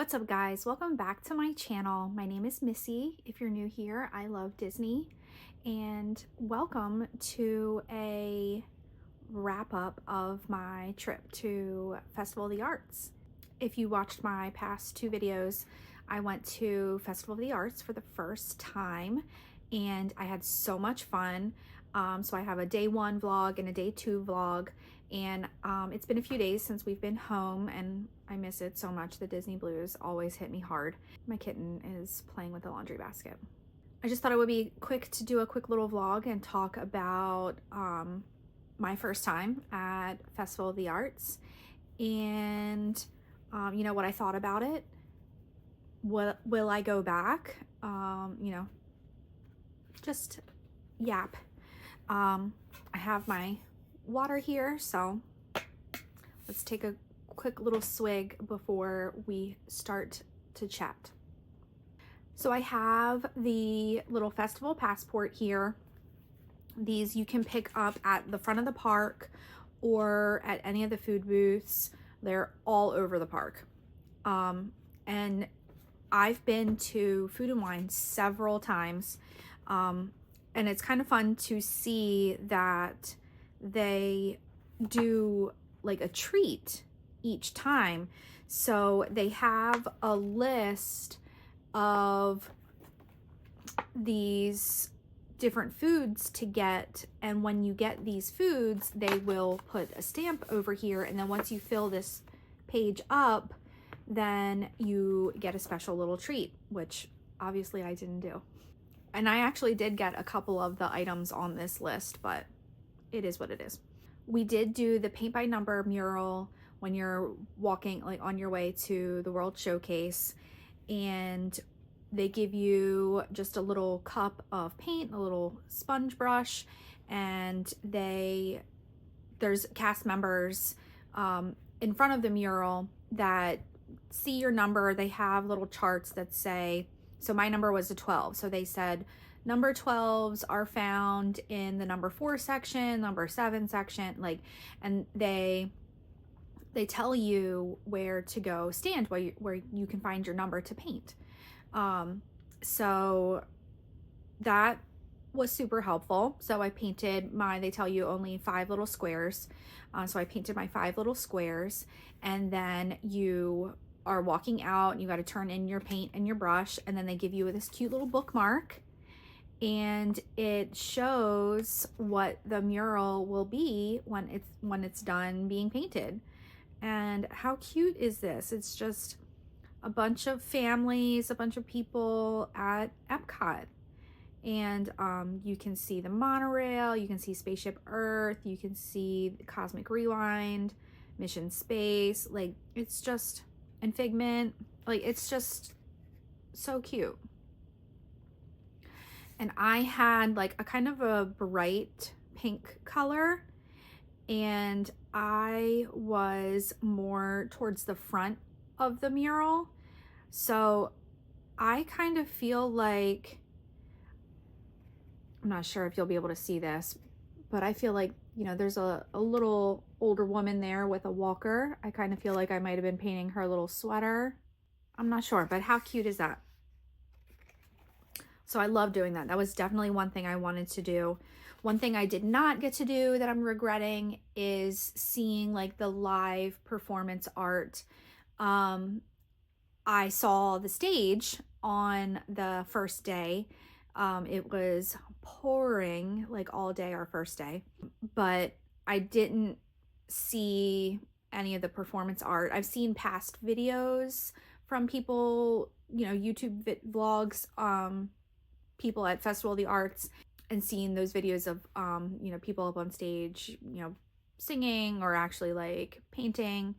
What's up, guys? Welcome back to my channel. My name is Missy. If you're new here, I love Disney, and welcome to a wrap up of my trip to Festival of the Arts. If you watched my past two videos, I went to Festival of the Arts for the first time and I had so much fun. So I have a day one vlog and a day two vlog, and it's been a few days since we've been home and I miss it so much. The Disney blues always hit me hard. My kitten is playing with the laundry basket. I just thought it would be quick to do a quick little vlog and talk about my first time at Festival of the Arts and you know, what I thought about it. Will I go back? You know, just yap. I have my water here, so let's take a quick little swig before we start to chat. So I have the little festival passport here. These you can pick up at the front of the park or at any of the food booths. They're all over the park. And I've been to Food and Wine several times. And it's kind of fun to see that they do like a treat each time. So they have a list of these different foods to get, and when you get these foods, they will put a stamp over here, and then once you fill this page up, then you get a special little treat, which obviously I didn't do. And I actually did get a couple of the items on this list, but it is what it is. We did do the paint by number mural when you're walking like on your way to the World Showcase, and they give you just a little cup of paint, a little sponge brush, and there's cast members in front of the mural that see your number. They have little charts that say, so my number was a 12. So they said number 12s are found in the number 4 section, number 7 section, like, and they tell you where to go stand, where you can find your number to paint. So that was super helpful. So I painted they tell you only 5 little squares. So I painted my 5 little squares, and then you are walking out and you got to turn in your paint and your brush, and then they give you this cute little bookmark, and it shows what the mural will be when it's done being painted. And how cute is this? It's just a bunch of families, a bunch of people at Epcot, and you can see the monorail, you can see Spaceship Earth, you can see Cosmic Rewind, Mission Space, like it's just, and Figment, like it's just so cute. And I had like a kind of a bright pink color, and I was more towards the front of the mural. So I kind of feel like, I'm not sure if you'll be able to see this, but I feel like, you know, there's a little older woman there with a walker. I kind of feel like I might have been painting her little sweater. I'm not sure, but how cute is that? So I love doing that. That was definitely one thing I wanted to do. One thing I did not get to do that I'm regretting is seeing like the live performance art. I saw the stage on the first day. It was pouring like all day our first day, but I didn't see any of the performance art. I've seen past videos from people, you know, YouTube vlogs, people at Festival of the Arts, and seeing those videos of, you know, people up on stage, you know, singing or actually like painting,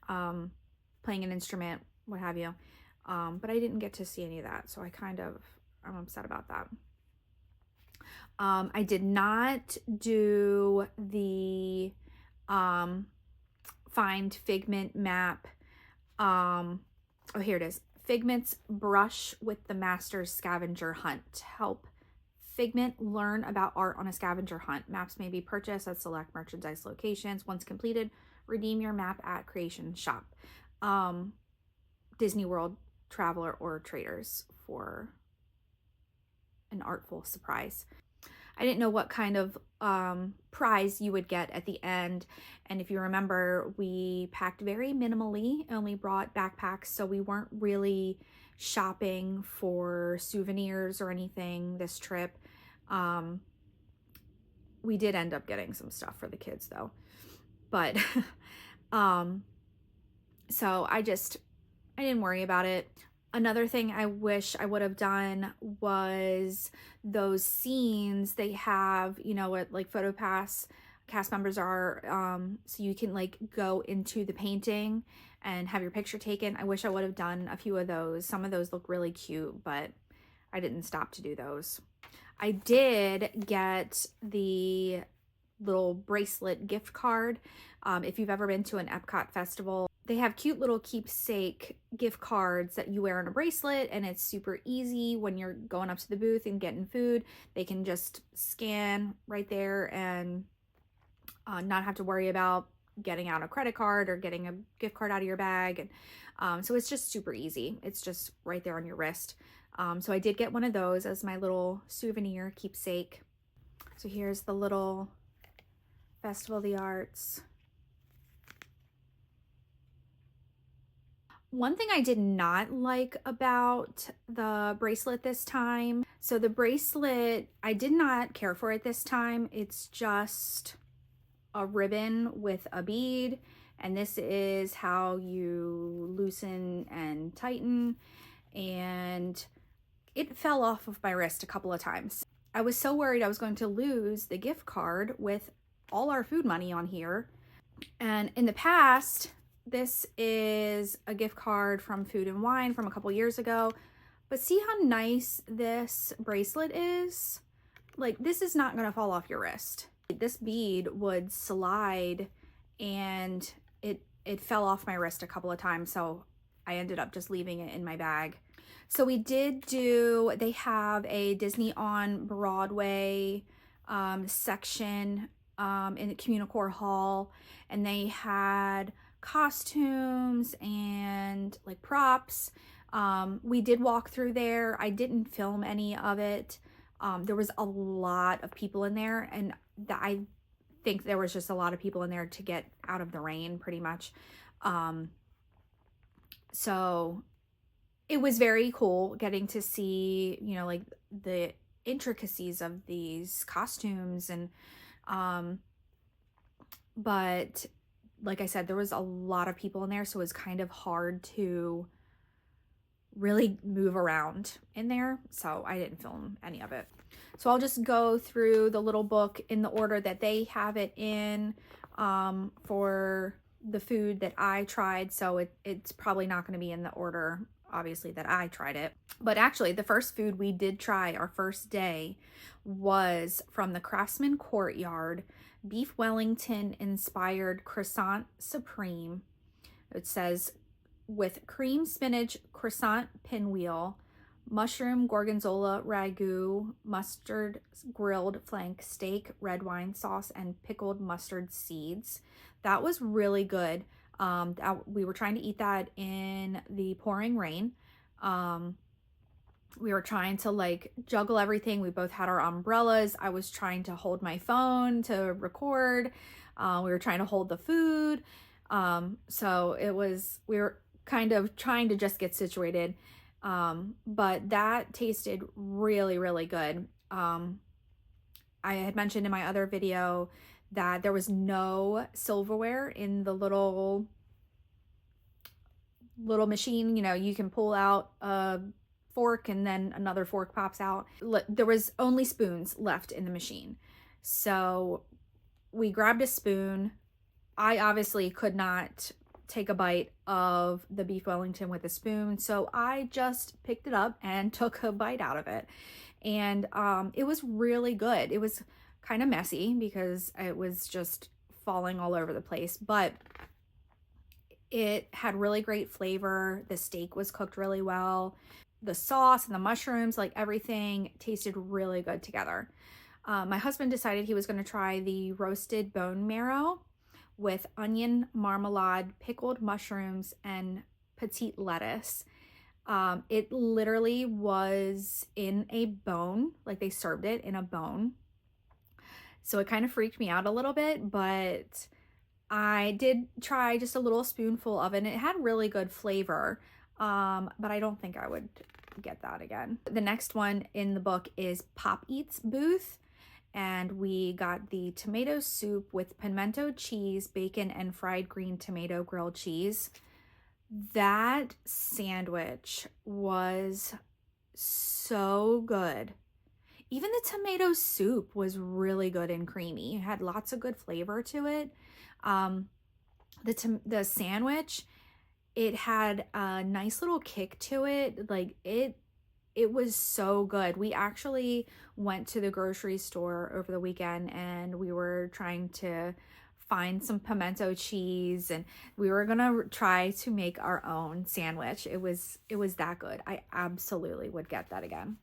playing an instrument, what have you. But I didn't get to see any of that. So I'm upset about that. I did not do the, find Figment map. Oh, here it is. Figment's Brush with the Master's Scavenger Hunt. Help Figment learn about art on a scavenger hunt. Maps may be purchased at select merchandise locations. Once completed, redeem your map at Creation Shop. Disney World Traveler or Traders for an artful surprise. I didn't know what kind of prize you would get at the end. And if you remember, we packed very minimally, only brought backpacks, so we weren't really shopping for souvenirs or anything this trip. We did end up getting some stuff for the kids though. But so I didn't worry about it. Another thing I wish I would have done was those scenes they have, you know, what like PhotoPass cast members are, so you can like go into the painting and have your picture taken. I wish I would have done a few of those. Some of those look really cute, but I didn't stop to do those. I did get the little bracelet gift card. If you've ever been to an Epcot festival, they have cute little keepsake gift cards that you wear on a bracelet, and it's super easy when you're going up to the booth and getting food. They can just scan right there and not have to worry about getting out a credit card or getting a gift card out of your bag. And so it's just super easy. It's just right there on your wrist. So I did get one of those as my little souvenir keepsake. So here's the little Festival of the Arts. One thing I did not like about the bracelet this time, so the bracelet, I did not care for it this time. It's just a ribbon with a bead, and this is how you loosen and tighten, and it fell off of my wrist a couple of times. I was so worried I was going to lose the gift card with all our food money on here. And in the past, this is a gift card from Food and Wine from a couple years ago, but see how nice this bracelet is? Like, this is not gonna fall off your wrist. This bead would slide, and it fell off my wrist a couple of times, so I ended up just leaving it in my bag. So we did do, they have a Disney on Broadway section in the Communicore Hall, and they had costumes and like props. We did walk through there. I didn't film any of it. There was a lot of people in there, and I think there was just a lot of people in there to get out of the rain pretty much. So it was very cool getting to see, you know, like the intricacies of these costumes, and but like I said, there was a lot of people in there, so it was kind of hard to really move around in there, so I didn't film any of it. So I'll just go through the little book in the order that they have it in for the food that I tried, so it's probably not going to be in the order, obviously, that I tried it. But actually, the first food we did try our first day was from the Craftsman Courtyard, Beef Wellington inspired croissant supreme. It says with cream spinach croissant pinwheel, mushroom gorgonzola ragu, mustard grilled flank steak, red wine sauce, and pickled mustard seeds. That was really good. We were trying to eat that in the pouring rain. We were trying to like juggle everything. We both had our umbrellas. I was trying to hold my phone to record. We were trying to hold the food. So we were kind of trying to just get situated. But that tasted really, really good. I had mentioned in my other video that there was no silverware in the little machine. You know, you can pull out a fork and then another fork pops out. There was only spoons left in the machine. So we grabbed a spoon. I obviously could not take a bite of the beef Wellington with a spoon, so I just picked it up and took a bite out of it. And it was really good. It was kind of messy because it was just falling all over the place, but it had really great flavor. The steak was cooked really well. The sauce and the mushrooms, like everything tasted really good together. My husband decided he was going to try the roasted bone marrow with onion marmalade, pickled mushrooms, and petite lettuce. It literally was in a bone, like they served it in a bone. So it kind of freaked me out a little bit, but I did try just a little spoonful of it, and it had really good flavor. But I don't think I would get that again. The next one in the book is Pop Eats booth, and we got the tomato soup with pimento cheese, bacon, and fried green tomato grilled cheese. That sandwich was so good. Even the tomato soup was really good and creamy. It had lots of good flavor to it. The sandwich, it had a nice little kick to it. Like it was so good. We actually went to the grocery store over the weekend, and we were trying to find some pimento cheese, and we were gonna try to make our own sandwich. It was that good. I absolutely would get that again.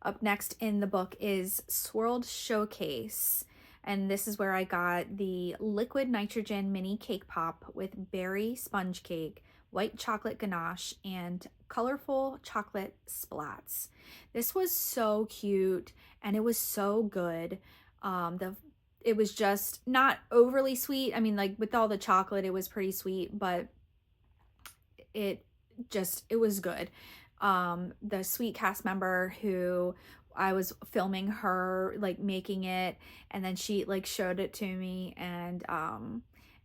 Up next in the book is Swirled Showcase, and this is where I got the liquid nitrogen mini cake pop with berry sponge cake, white chocolate ganache, and colorful chocolate splats. This was so cute, and it was so good. It was just not overly sweet. I mean, like with all the chocolate, it was pretty sweet, but it was good. The sweet cast member who I was filming her like making it, and then she like showed it to me, and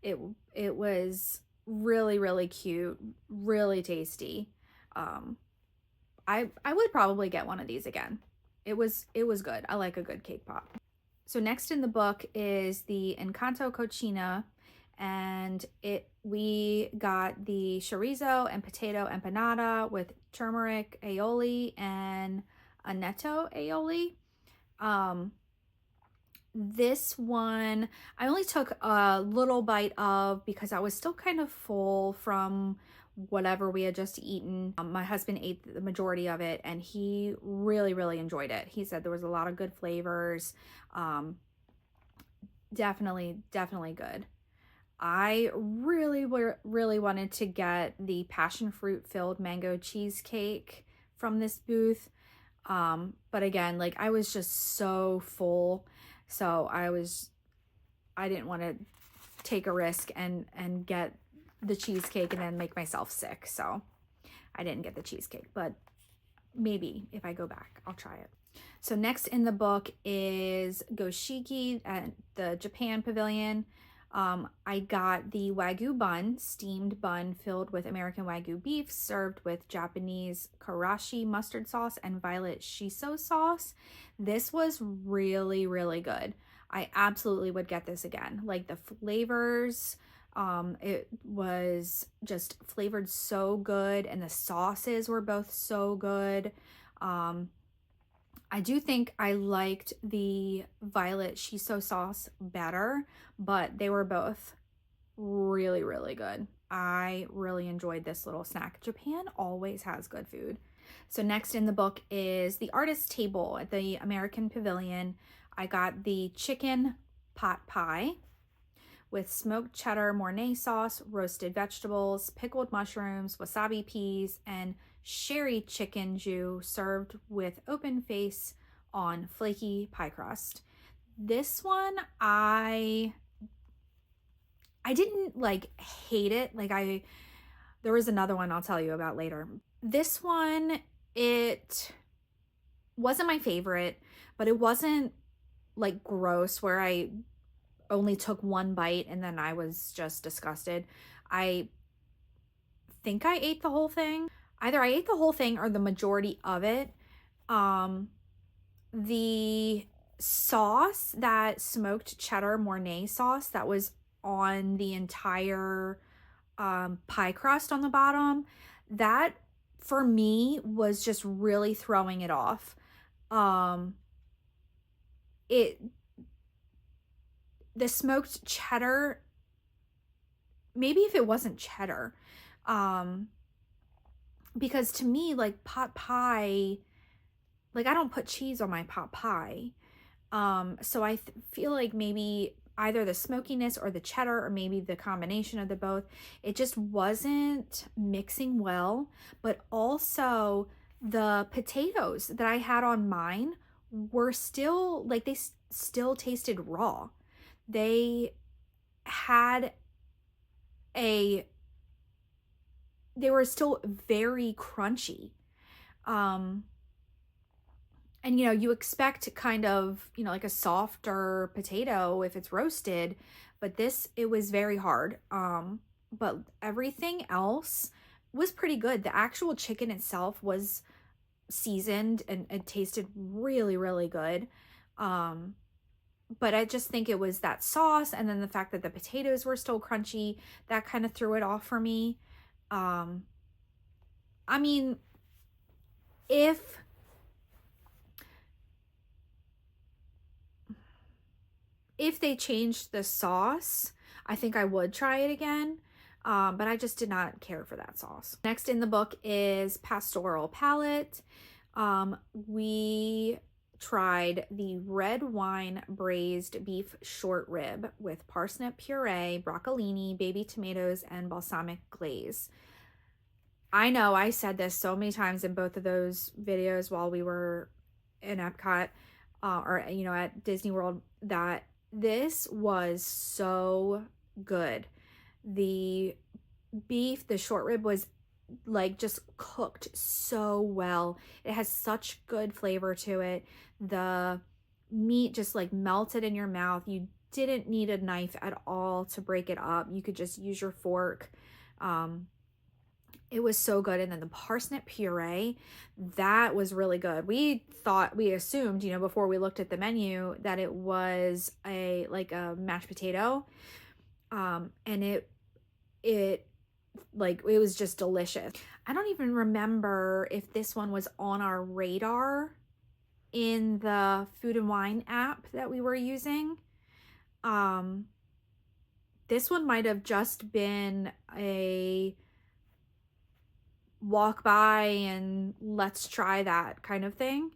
it was really, really cute, really tasty. I would probably get one of these again. It was good. I like a good cake pop. So next in the book is the Encanto Cochina, and we got the chorizo and potato empanada with turmeric aioli and annetto aioli. This one I only took a little bite of because I was still kind of full from whatever we had just eaten. My husband ate the majority of it, and he really, really enjoyed it. He said there was a lot of good flavors. Definitely good. I really wanted to get the passion fruit filled mango cheesecake from this booth. But again, like I was just so full. So I didn't want to take a risk and get the cheesecake and then make myself sick. So I didn't get the cheesecake, but maybe if I go back, I'll try it. So next in the book is Goshiki at the Japan Pavilion. I got the Wagyu bun, steamed bun filled with American Wagyu beef, served with Japanese karashi mustard sauce and violet shiso sauce. This was really, really good. I absolutely would get this again. Like the flavors, it was just flavored so good, and the sauces were both so good. I do think I liked the violet shiso sauce better, but they were both really, really good. I really enjoyed this little snack. Japan always has good food. So next in the book is the artist table at the American Pavilion. I got the chicken pot pie with smoked cheddar Mornay sauce, roasted vegetables, pickled mushrooms, wasabi peas, and sherry chicken jus, served with open face on flaky pie crust. This one I didn't like hate it. Like there was another one I'll tell you about later. This one, it wasn't my favorite, but it wasn't like gross where I only took one bite and then I was just disgusted. I think I ate the whole thing. Either I ate the whole thing or the majority of it. The sauce, that smoked cheddar Mornay sauce that was on the entire pie crust on the bottom, that for me was just really throwing it off. The smoked cheddar, maybe if it wasn't cheddar, because to me, like pot pie, like I don't put cheese on my pot pie. So I feel like maybe either the smokiness or the cheddar, or maybe the combination of the both. It just wasn't mixing well. But also the potatoes that I had on mine were still like, they still tasted raw. They had a, they were still very crunchy. Um, and you expect kind of, like a softer potato if it's roasted, but it was very hard. But everything else was pretty good. The actual chicken itself was seasoned and it tasted really, really good. Um, but I just think it was that sauce, and then the fact that the potatoes were still crunchy, that kind of threw it off for me. Um, I mean, if they changed the sauce, I think I would try it again. But I just did not care for that sauce. Next in the book is Pastoral Palate. We tried the red wine braised beef short rib with parsnip puree, broccolini, baby tomatoes, and balsamic glaze. I know I said this so many times in both of those videos while we were in Epcot, or at Disney World, that this was so good. The beef, the short rib, was like just cooked so well. It has such good flavor to it. The meat just like melted in your mouth. You didn't need a knife at all to break it up. You could just use your fork. It was so good. And then the parsnip puree, that was really good. We assumed, before we looked at the menu, that it was a mashed potato. And it was just delicious. I don't even remember if this one was on our radar in the Food and Wine app that we were using. This one might have just been a walk by and let's try that kind of thing.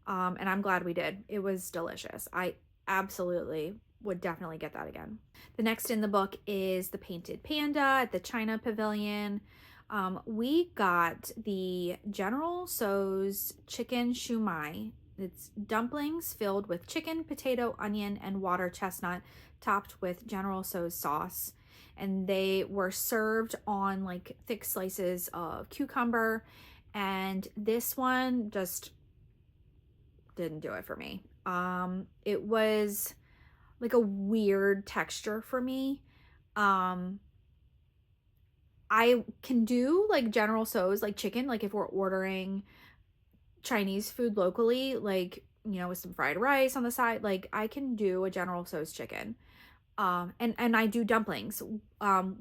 And I'm glad we did. It was delicious. I absolutely would definitely get that again. The next in the book is the Painted Panda at the China Pavilion. We got the General Tso's chicken shumai. It's dumplings filled with chicken, potato, onion, and water chestnut, topped with General Tso's sauce. And they were served on like thick slices of cucumber. And this one just didn't do it for me. It was like a weird texture for me. I can do like General Tso's like chicken, like if we're ordering Chinese food locally, like, with some fried rice on the side, like I can do a General Tso's chicken. And I do dumplings.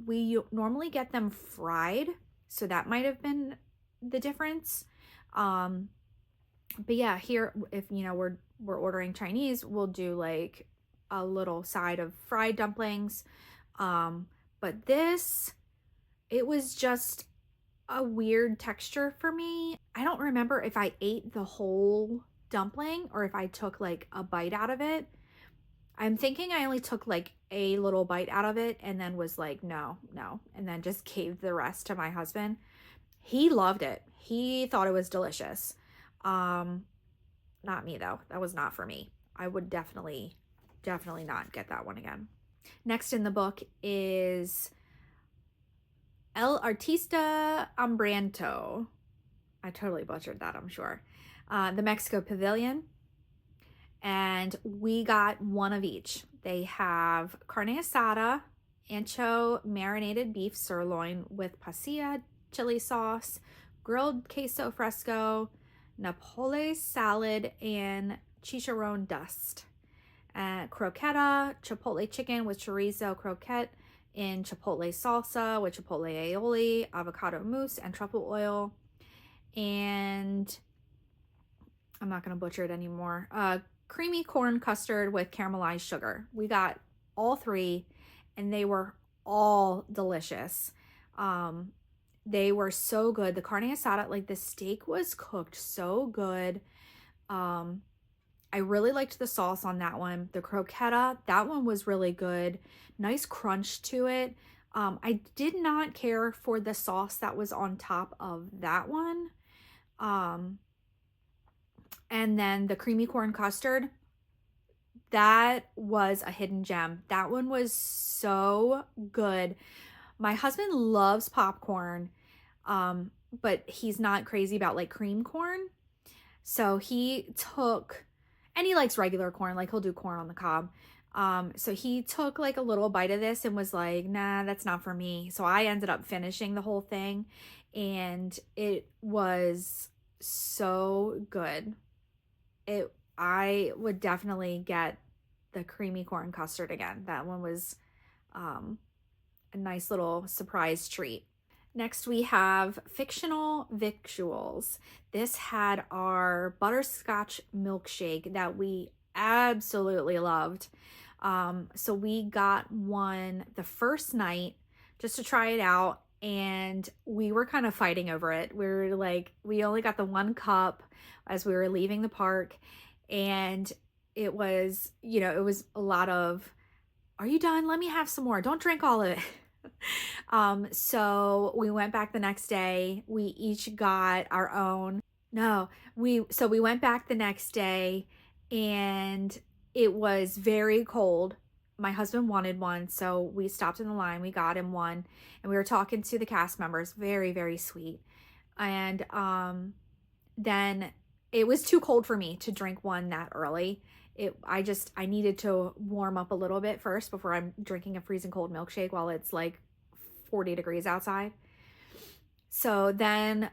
We normally get them fried, so that might have been the difference. But yeah, here, if we're ordering Chinese, we'll do like a little side of fried dumplings. But this, it was just a weird texture for me. I don't remember if I ate the whole dumpling or if I took like a bite out of it. I'm thinking I only took like a little bite out of it and then was like, no, and then just gave the rest to my husband. He loved it. He thought it was delicious. Not me though. That was not for me. I would definitely not get that one again. Next in the book is El Artista Hambriento. I totally butchered that, I'm sure. The Mexico Pavilion. And we got one of each. They have carne asada, ancho marinated beef sirloin with pasilla chili sauce, grilled queso fresco, Napoli salad, and chicharron dust. Croqueta, chipotle chicken with chorizo croquette in chipotle salsa with chipotle aioli, avocado mousse, and truffle oil. And I'm not going to butcher it anymore. Creamy corn custard with caramelized sugar. We got all three and they were all delicious. They were so good. The carne asada, like the steak was cooked so good. I really liked the sauce on that one. The croqueta, that one was really good. Nice crunch to it. I did not care for the sauce that was on top of that one. Um, and then the creamy corn custard, that was a hidden gem. That one was so good. My husband loves popcorn, but he's not crazy about like cream corn. So he took, and he likes regular corn, like he'll do corn on the cob. So he took like a little bite of this and was like, nah, that's not for me. So I ended up finishing the whole thing, and it was so good. I would definitely get the creamy corn custard again. That one was a nice little surprise treat. Next, we have fictional victuals. This had our butterscotch milkshake that we absolutely loved. So we got one the first night just to try it out, and we were kind of fighting over it. We were like, we only got the one cup as we were leaving the park, and it was, it was a lot of, are you done? Let me have some more. Don't drink all of it. So we went back the next day. We each got our own. No, we went back the next day, and it was very cold. My husband wanted one, so we stopped in the line. We got him one, and we were talking to the cast members. Very, very sweet. And then it was too cold for me to drink one that early. I needed to warm up a little bit first before I'm drinking a freezing cold milkshake while it's like 40 degrees outside. So then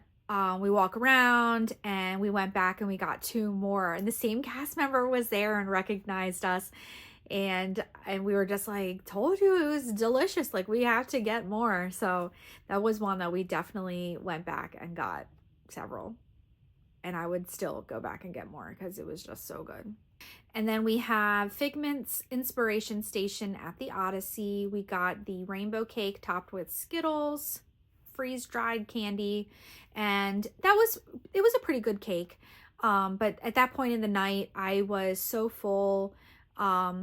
we walk around, and we went back and we got two more, and the same cast member was there and recognized us, and we were just like, told you it was delicious, like we have to get more. So that was one that we definitely went back and got several, and I would still go back and get more because it was just so good. And then we have Figment's Inspiration Station at the Odyssey. We got the rainbow cake topped with Skittles, freeze-dried candy, and it was a pretty good cake. But at that point in the night, I was so full. But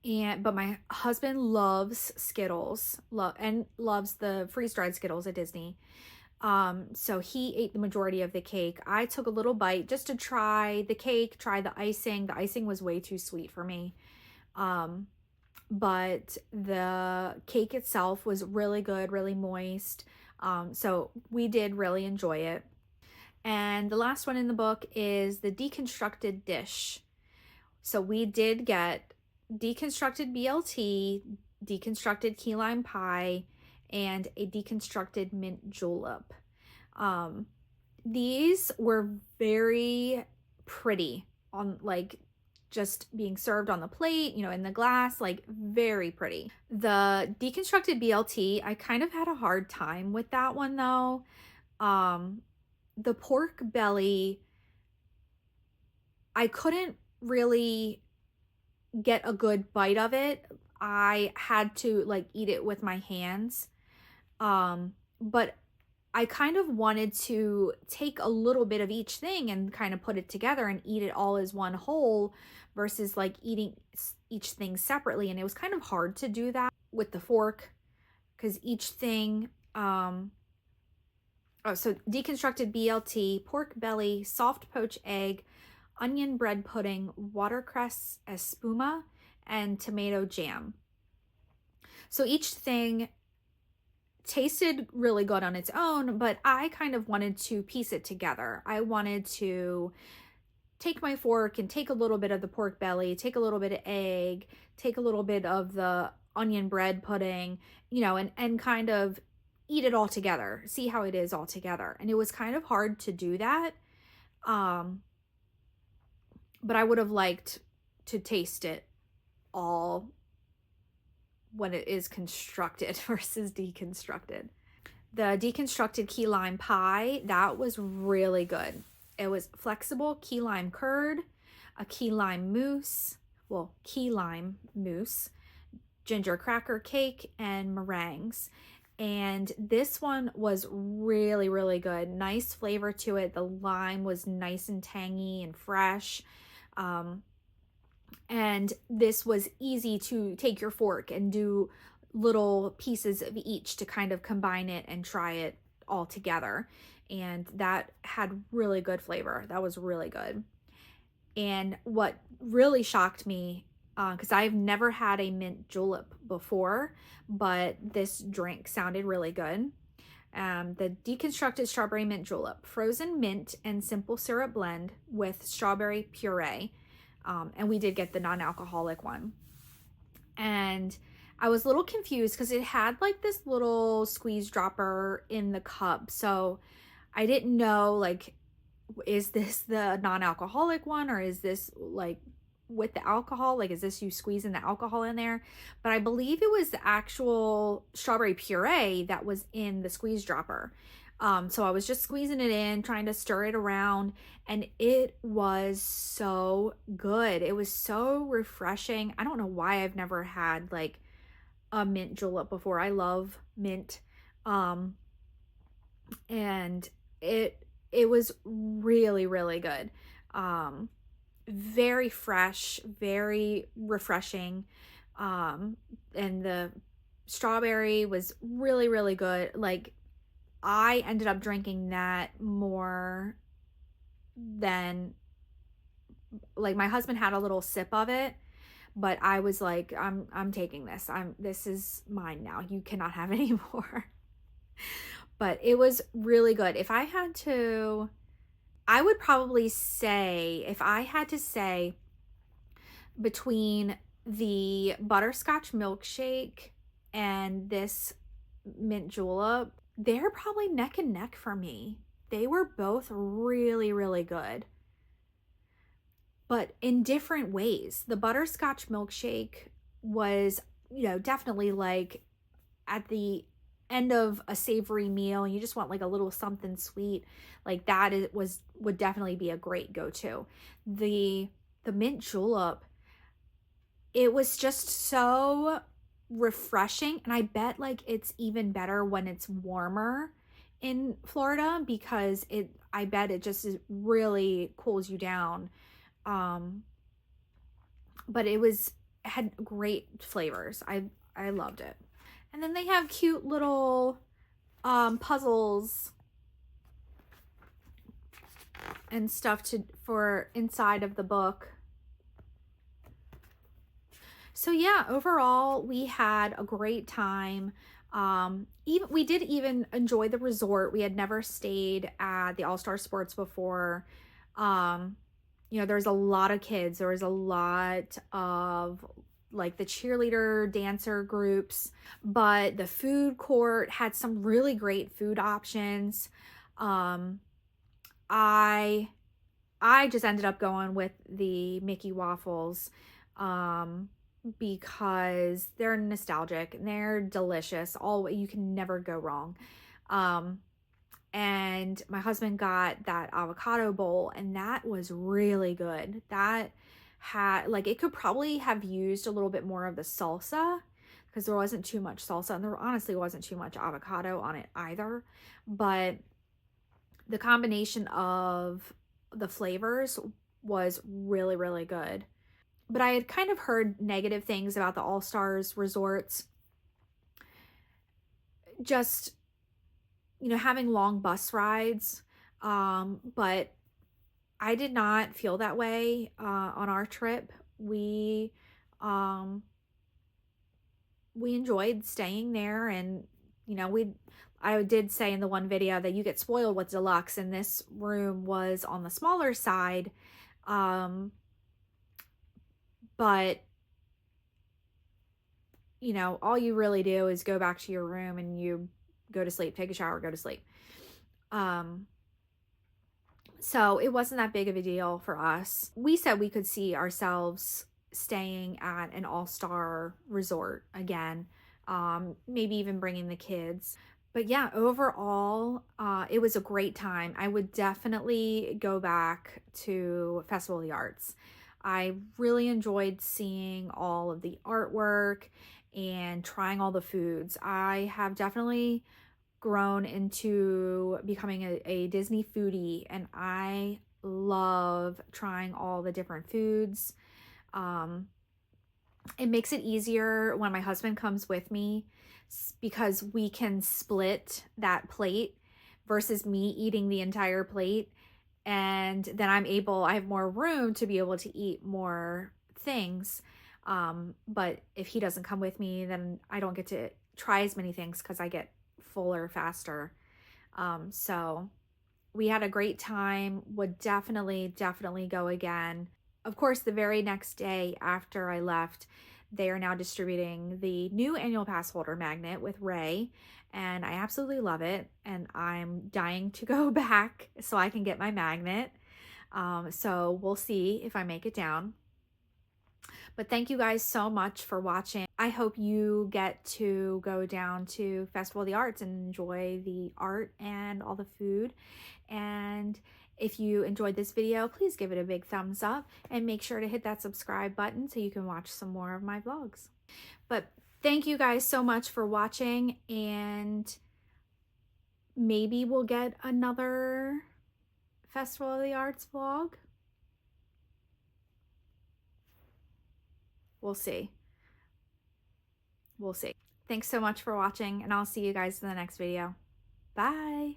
my husband loves Skittles, and loves the freeze-dried Skittles at Disney. So he ate the majority of the cake. I took a little bite just to try the cake, try the icing. The icing was way too sweet for me. But the cake itself was really good, really moist. So we did really enjoy it. And the last one in the book is the deconstructed dish. So we did get deconstructed BLT, deconstructed key lime pie, and a deconstructed mint julep. These were very pretty on like just being served on the plate, in the glass, like very pretty. The deconstructed BLT, I kind of had a hard time with that one though. The pork belly, I couldn't really get a good bite of it. I had to like eat it with my hands. But I kind of wanted to take a little bit of each thing and kind of put it together and eat it all as one whole versus like eating each thing separately. And it was kind of hard to do that with the fork because each thing, so deconstructed BLT, pork belly, soft poached egg, onion bread pudding, watercress espuma, and tomato jam. So each thing tasted really good on its own, but I kind of wanted to piece it together. I wanted to take my fork and take a little bit of the pork belly, take a little bit of egg, take a little bit of the onion bread pudding, and kind of eat it all together, see how it is all together. And it was kind of hard to do that. But I would have liked to taste it all when it is constructed versus deconstructed. The deconstructed key lime pie, that was really good. It was flexible key lime curd, a key lime mousse, ginger cracker cake, and meringues. And this one was really, really good. Nice flavor to it. The lime was nice and tangy and fresh. And this was easy to take your fork and do little pieces of each to kind of combine it and try it all together. And that had really good flavor. That was really good. And what really shocked me, because I've never had a mint julep before, but this drink sounded really good. The deconstructed strawberry mint julep, frozen mint and simple syrup blend with strawberry puree. And we did get the non-alcoholic one. And I was a little confused because it had like this little squeeze dropper in the cup. So I didn't know, like, is this the non-alcoholic one, or is this like with the alcohol? Like, is this you squeezing the alcohol in there? But I believe it was the actual strawberry puree that was in the squeeze dropper. So I was just squeezing it in, trying to stir it around, and it was so good. It was so refreshing. I don't know why I've never had like a mint julep before. I love mint. And it was really, really good. Very fresh, very refreshing. And the strawberry was really, really good. Like, I ended up drinking that more than, like, my husband had a little sip of it, but I was like, I'm taking this. This is mine now. You cannot have any more. But it was really good. If I had to, I would probably say, if I had to say between the butterscotch milkshake and this mint julep, they're probably neck and neck for me. They were both really, really good, but in different ways. The butterscotch milkshake was, definitely like at the end of a savory meal and you just want like a little something sweet, like that would definitely be a great go-to. The mint julep, it was just so refreshing, and I bet like it's even better when it's warmer in Florida, because I bet it just really cools you down. But it had great flavors. I loved it. And then they have cute little puzzles and stuff for inside of the book. So yeah, overall we had a great time. We did even enjoy the resort. We had never stayed at the All-Star Sports before. There's a lot of kids. There was a lot of like the cheerleader dancer groups, but the food court had some really great food options. I just ended up going with the Mickey waffles because they're nostalgic and they're delicious. You can never go wrong. And my husband got that avocado bowl, and that was really good. That had, like, it could probably have used a little bit more of the salsa because there wasn't too much salsa, and there honestly wasn't too much avocado on it either. But the combination of the flavors was really, really good. But I had kind of heard negative things about the All-Stars resorts. Just, having long bus rides. But I did not feel that way on our trip. We enjoyed staying there, and I did say in the one video that you get spoiled with deluxe, and this room was on the smaller side. But all you really do is go back to your room and you go to sleep, take a shower, go to sleep. So it wasn't that big of a deal for us. We said we could see ourselves staying at an all-star resort again, maybe even bringing the kids. But yeah, overall, it was a great time. I would definitely go back to Festival of the Arts. I really enjoyed seeing all of the artwork and trying all the foods. I have definitely grown into becoming a Disney foodie, and I love trying all the different foods. Um, it makes it easier when my husband comes with me because we can split that plate versus me eating the entire plate. And then I have more room to be able to eat more things. But if he doesn't come with me, then I don't get to try as many things because I get fuller faster. So we had a great time, would definitely go again. Of course, the very next day after I left, they are now distributing the new annual pass holder magnet with Ray, and I absolutely love it. And I'm dying to go back so I can get my magnet. So we'll see if I make it down. But thank you guys so much for watching. I hope you get to go down to Festival of the Arts and enjoy the art and all the food. And if you enjoyed this video, please give it a big thumbs up and make sure to hit that subscribe button so you can watch some more of my vlogs. But thank you guys so much for watching, and maybe we'll get another Festival of the Arts vlog. We'll see. We'll see. Thanks so much for watching, and I'll see you guys in the next video. Bye.